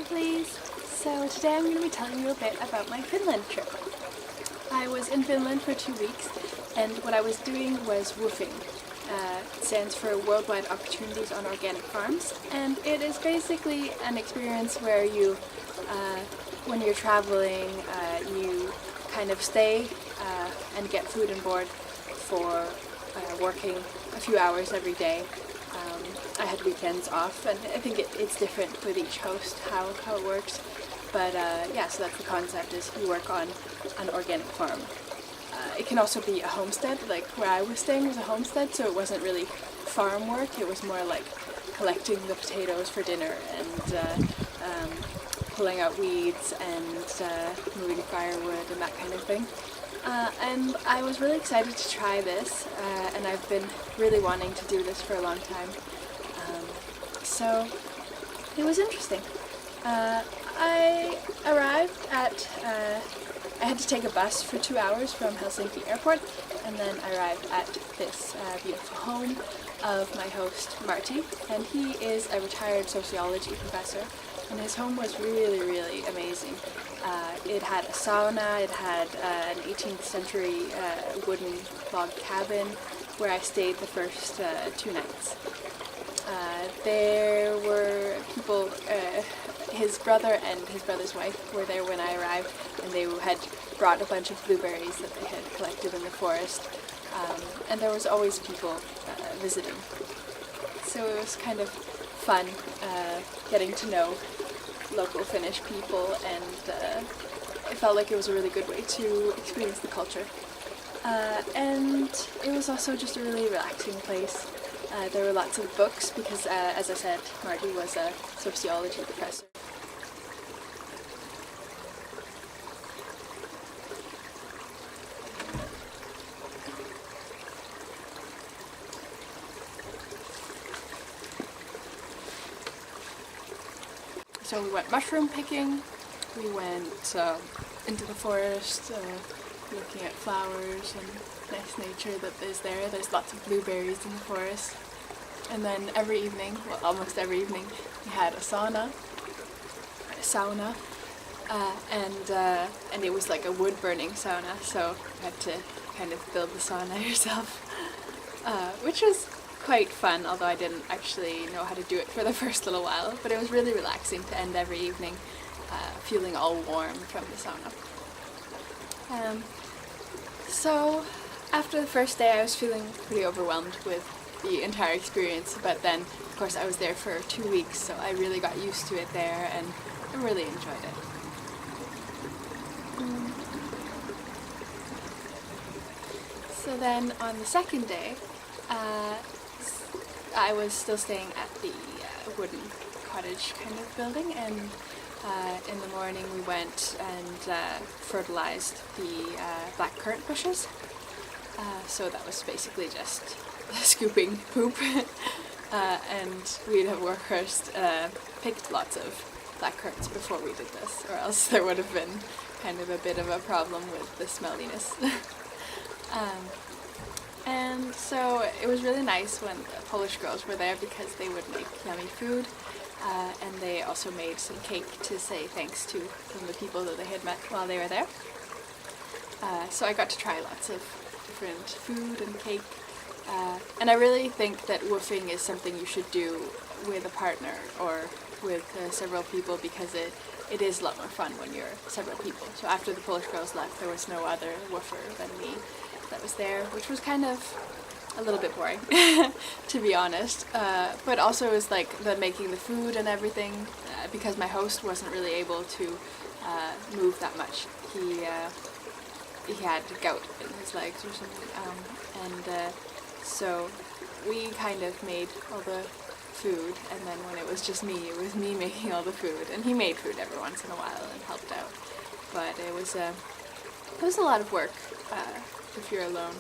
lovelies! So today I'm going to be telling you a bit about my Finland trip. I was in Finland for 2 weeks and what I was doing was WWOOFing. It stands for Worldwide Opportunities on Organic Farms, and it is basically an experience where you, when you're traveling, you kind of stay and get food and board for working a few hours every day. I had weekends off, and I think it's different with each host how it works. But yeah, so that's the concept, is you work on an organic farm. It can also be a homestead, like where I was staying was a homestead, so it wasn't really farm work, it was more like collecting the potatoes for dinner and pulling out weeds and moving firewood and that kind of thing. And I was really excited to try this, and I've been really wanting to do this for a long time. So it was interesting. I arrived at, I had to take a bus for 2 hours from Helsinki airport, and then I arrived at this beautiful home of my host Marty, and he is a retired sociology professor, and his home was really, really amazing. It had a sauna, it had an 18th century wooden log cabin where I stayed the first 2 nights. There were people, his brother and his brother's wife were there when I arrived, and they had brought a bunch of blueberries that they had collected in the forest, and there was always people visiting. So it was kind of fun getting to know local Finnish people, and it felt like it was a really good way to experience the culture. And it was also just a really relaxing place. There were lots of books because, as I said, Marty was a sociology professor. So we went mushroom picking, we went into the forest, looking at flowers and nice nature that is there. There's lots of blueberries in the forest. And then every evening, well, almost every evening, we had a sauna, and it was like a wood-burning sauna, so you had to kind of build the sauna yourself, which was quite fun, although I didn't actually know how to do it for the first little while, but it was really relaxing to end every evening feeling all warm from the sauna. So after the first day I was feeling pretty overwhelmed with the entire experience, but then of course I was there for 2 weeks, so I really got used to it there and I really enjoyed it. So then on the second day, I was still staying at the wooden cottage kind of building, and in the morning we went and fertilized the black currant bushes. So that was basically just scooping poop. And we'd have workers picked lots of black currants before we did this, or else there would have been kind of a bit of a problem with the smelliness. And so it was really nice when the Polish girls were there because they would make yummy food, and they also made some cake to say thanks to from the people that they had met while they were there. So I got to try lots of different food and cake, and I really think that WWOOFing is something you should do with a partner or with several people, because it is a lot more fun when you're several people. So after the Polish girls left, there was no other woofer than me that was there, which was kind of a little bit boring, to be honest. But also it was like the making the food and everything, because my host wasn't really able to move that much. He had gout in his legs or something, and so we kind of made all the food, and then when it was just me, it was me making all the food, and he made food every once in a while and helped out. But it was a lot of work if you're alone.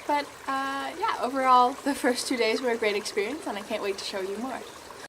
But yeah, overall the first 2 days were a great experience, and I can't wait to show you more.